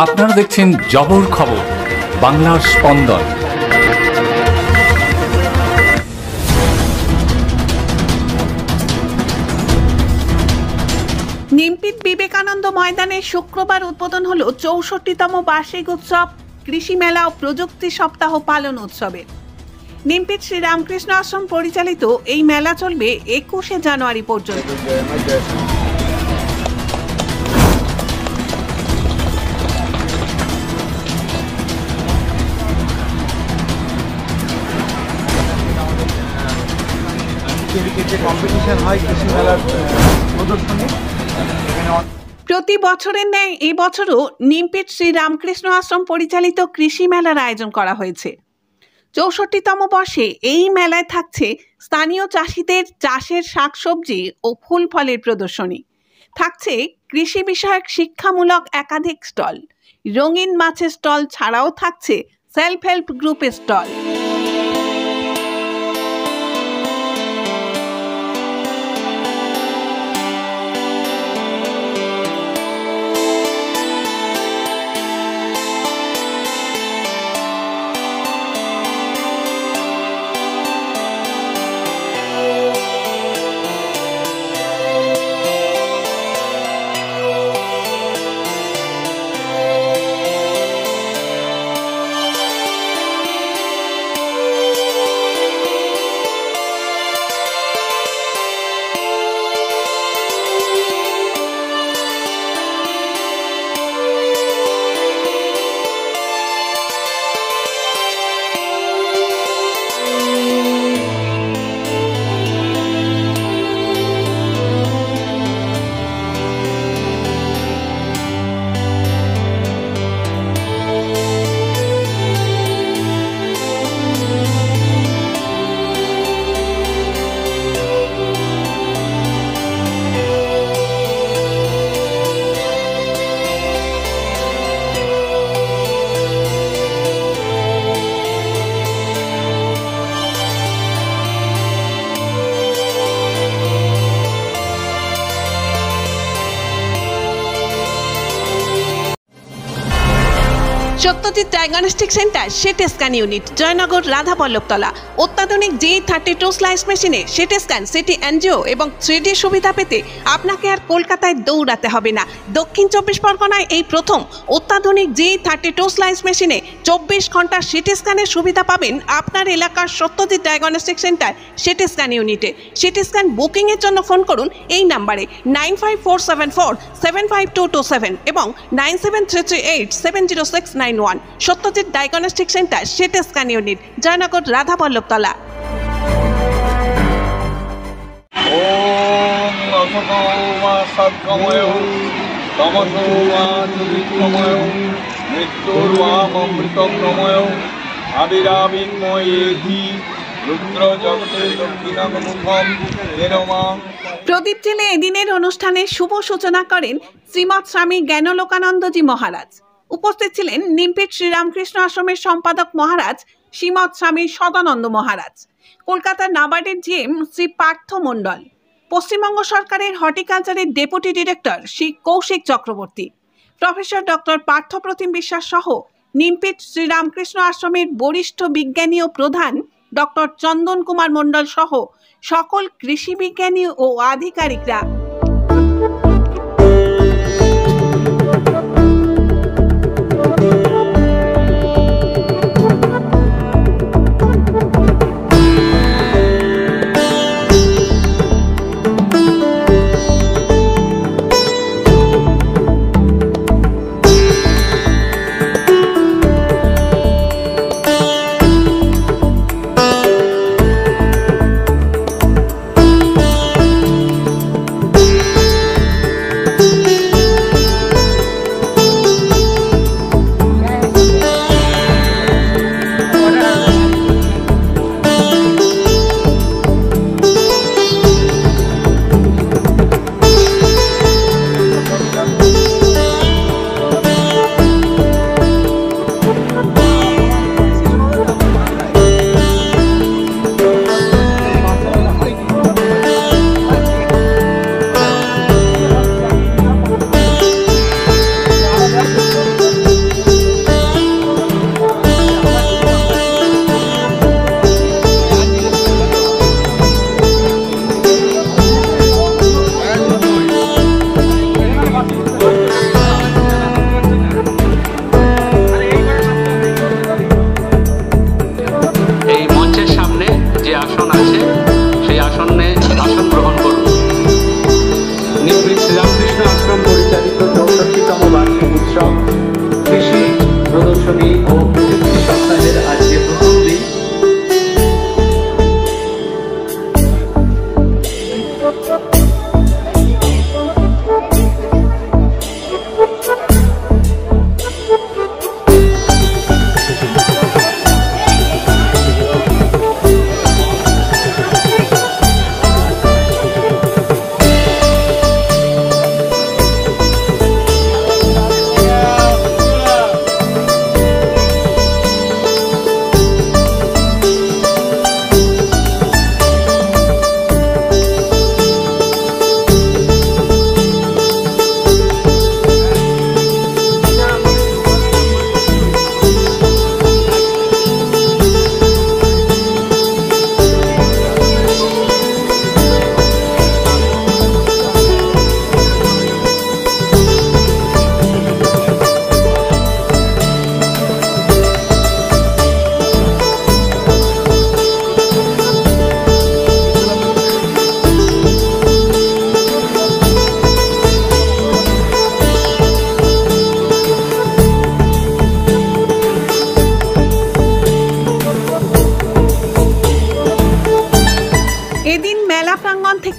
আপনারা দেখছেন জবর খবর, বাংলার স্পন্দন। নিমপিট বিবেকানন্দ ময়দানে শুক্রবার উদ্বোধন হলো ৬৪তম বার্ষিক উৎসব কৃষি মেলা ও প্রযুক্তি সপ্তাহ পালন উৎসবের। নিমপিট শ্রীরামকৃষ্ণ আশ্রম পরিচালিত এই মেলা চলবে ২১শে জানুয়ারি পর্যন্ত। প্রতি বছরের ন্যায় এই বছরও নিমপিট শ্রীরামকৃষ্ণ আশ্রম পরিচালিত কৃষি মেলার আয়োজন করা হয়েছে। ৬৪তম বর্ষে এই মেলায় থাকছে স্থানীয় চাষিদের চাষের শাকসবজি ও ফুল ফলের প্রদর্শনী, থাকছে কৃষি বিষয়ক শিক্ষামূলক একাধিক স্টল, রঙিন মাছের স্টল ছাড়াও থাকছে সেলফ হেল্প গ্রুপের stall. Satyajit diagnostic centre city scan unit, Joynagar, Radhaballabhtala. অত্যাধুনিক G32 স্লাইস মেশিনে সিটি স্ক্যান, সিটি এনজিও এবং 3D সুবিধা পেতে আপনাকে আর কলকাতায় দৌড়াতে হবে না। দক্ষিণ ২৪ পরগনায় এই প্রথম অত্যাধুনিক G32 স্লাইস মেশিনে ২৪ ঘন্টার সিটি স্ক্যানের সুবিধা পাবেন আপনার এলাকার Satyajit diagnostic centre city scan ইউনিটে। সিটি স্ক্যান বুকিংয়ের জন্য ফোন করুন এই নাম্বারে 9547475227 এবং 9733870691। Satyajit diagnostic centre city scan unit, Joynagar, Radhaballavtala. ওম অসতমা সৎকময় তমসোমা জ্যোতির্গময় মৃত্যুর্মামৃতময় আবিরাবিন্ময়েধি রুদ্র জগতে দক্ষিণাঙ্গমুখম তেরমাং। প্রদীপ জেলে এদিনের অনুষ্ঠানের শুভ সূচনা করেন শ্রীমৎ স্বামী জ্ঞানলোকানন্দজি মহারাজ। উপস্থিত ছিলেন নিমপিট শ্রীরামকৃষ্ণ আশ্রমের সম্পাদক মহারাজ শ্রীমৎ স্বামী সদানন্দ মহারাজ, কলকাতার নাবার্ডের জিএম শ্রী পার্থ মণ্ডল, পশ্চিমবঙ্গ সরকারের হর্টিকালচারের deputy director Shri Koushik Chakraborty, professor doctor Parthapratim Biswas সহ নিমপিট শ্রীরামকৃষ্ণ আশ্রমের বরিষ্ঠ বিজ্ঞানী ও প্রধান ডক্টর চন্দন কুমার মণ্ডল সহ সকল কৃষি বিজ্ঞানী ও আধিকারিকরা।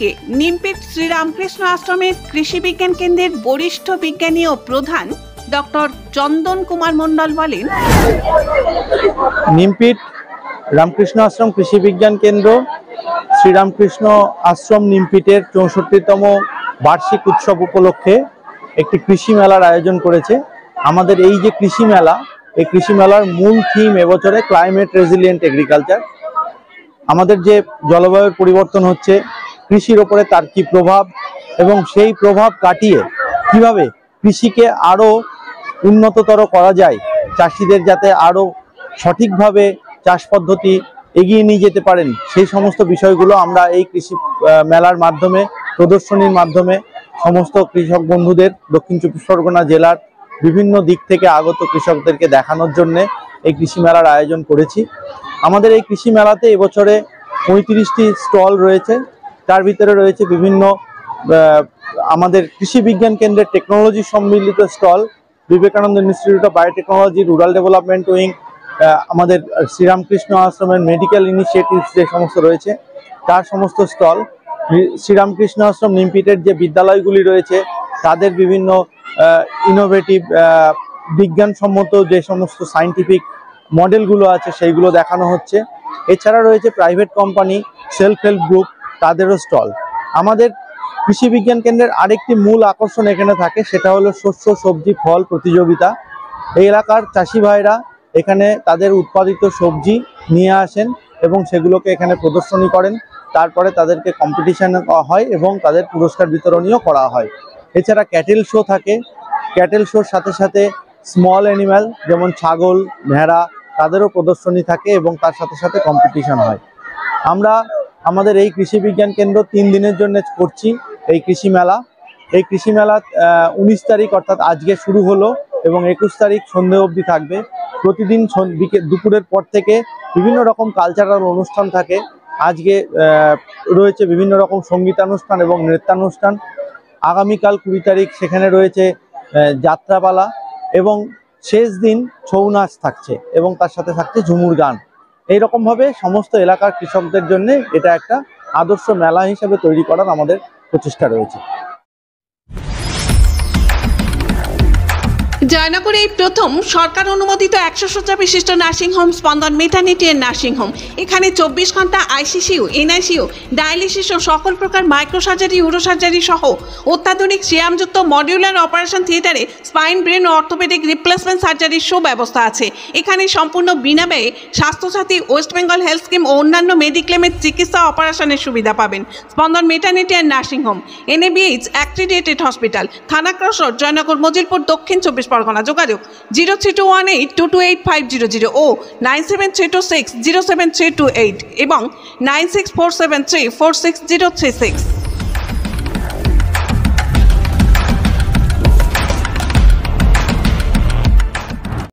দিকে নিমপেট শ্রীরামকৃষ্ণ আশ্রমের কৃষি বিজ্ঞান কেন্দ্রের বরিষ্ঠ বিজ্ঞানী ও প্রধান ডক্টর চন্দন কুমার মণ্ডল বলেন, নিমপিট রামকৃষ্ণ আশ্রম কৃষি বিজ্ঞান কেন্দ্র শ্রীরামকৃষ্ণ আশ্রম নিমপিটের 64তম বার্ষিক উৎসব উপলক্ষে একটি কৃষি মেলার আয়োজন করেছে। আমাদের এই যে কৃষি মেলা, এই কৃষি মেলার মূল থিম এবছরে ক্লাইমেট রেজিলিয়েন্ট এগ্রিকালচার। আমাদের যে জলবায়ুর পরিবর্তন হচ্ছে, কৃষির ওপরে তার কি প্রভাব এবং সেই প্রভাব কাটিয়ে কিভাবে কৃষিকে আরো উন্নততর করা যায়, চাষিদের যাতে আরো সঠিকভাবে চাষ পদ্ধতি এগিয়ে নিয়ে যেতে পারেন, সেই সমস্ত বিষয়গুলো আমরা এই কৃষি মেলার মাধ্যমে, প্রদর্শনীর মাধ্যমে সমস্ত কৃষক বন্ধুদের, দক্ষিণ চব্বিশ পরগনা জেলার বিভিন্ন দিক থেকে আগত কৃষকদেরকে দেখানোর জন্য এই কৃষি মেলার আয়োজন করেছি। আমাদের এই কৃষি মেলাতে এবছরে 35টি স্টল রয়েছে। তার ভিতরে রয়েছে বিভিন্ন আমাদের কৃষি বিজ্ঞান কেন্দ্রের টেকনোলজি সম্মিলিত stall, Vivekananda institute of biotechnology, rural development wing, আমাদের শ্রীরামকৃষ্ণ আশ্রমের মেডিকেল ইনিশিয়েটিভস যে সমস্ত রয়েছে তার সমস্ত স্টল, শ্রীরামকৃষ্ণ আশ্রম নিমপিটের যে বিদ্যালয়গুলি রয়েছে তাদের বিভিন্ন ইনোভেটিভ বিজ্ঞানসম্মত যে সমস্ত সায়েন্টিফিক মডেলগুলো আছে সেইগুলো দেখানো হচ্ছে। এছাড়া রয়েছে private company, self help group, তাদেরও স্টল। আমাদের কৃষি বিজ্ঞান কেন্দ্রের আরেকটি মূল আকর্ষণ এখানে থাকে, সেটা হলো শস্য, সবজি, ফল প্রতিযোগিতা। এই এলাকার চাষি ভাইরা এখানে তাদের উৎপাদিত সবজি নিয়ে আসেন এবং সেগুলোকে এখানে প্রদর্শনী করেন। তারপরে তাদেরকে কম্পিটিশন হয় এবং তাদের পুরস্কার বিতরণীয় করা হয়। এছাড়া ক্যাটেল শো থাকে। ক্যাটেল শোর সাথে সাথে স্মল অ্যানিম্যাল যেমন ছাগল, ভেড়া, তাদেরও প্রদর্শনী থাকে এবং তার সাথে সাথে কম্পিটিশন হয়। আমরা আমাদের এই কৃষি বিজ্ঞান কেন্দ্র 3 দিনের জন্য করছি এই কৃষি মেলা। এই কৃষি মেলা 19 তারিখ অর্থাৎ আজকে শুরু হলো এবং 21 তারিখ সন্ধ্যে অবধি থাকবে। প্রতিদিন দুপুরের পর থেকে বিভিন্ন রকম কালচারাল অনুষ্ঠান থাকে। আজকে রয়েছে বিভিন্ন রকম সঙ্গীতানুষ্ঠান এবং নৃত্যানুষ্ঠান। আগামীকাল 20 তারিখ সেখানে রয়েছে যাত্রাপালা এবং শেষ দিন ছৌ নাচ থাকছে এবং তার সাথে থাকছে ঝুমুর গান। এইরকমভাবে সমস্ত এলাকার কৃষকদের জন্য এটা একটা আদর্শ মেলা হিসেবে তৈরি করার আমাদের প্রচেষ্টা রয়েছে। জয়নগরে এই প্রথম সরকার অনুমোদিত 100 শয্যা বিশিষ্ট নার্সিংহোম স্পন্দন মেটার্নিটি এন্ড নার্সিংহোম। এখানে 24 ঘন্টা আইসিসিউ, এনআইসিউ, ডায়ালিসিস ও সকল প্রকার মাইক্রোসার্জারি, ইউরোসার্জারি সহ অত্যাধুনিক সিয়ামযুক্ত মডিউলার অপারেশন থিয়েটারে স্পাইন, ব্রেন ও অর্থোপেডিক রিপ্লেসমেন্ট সার্জারির সুব্যবস্থা আছে। এখানে সম্পূর্ণ বিনামূল্যে Swasthyasathi, West Bengal Health Scheme ও অন্যান্য মেডিক্লেমের চিকিৎসা অপারেশনের সুবিধা পাবেন। Spandan maternity and nursing home, NABH accredited hospital, Thana cross road, Joynagar, Majilpur, Dakshin 24 Pargana. যোগাযোগ 0321822850 ও 9732607328 এবং 9647346036।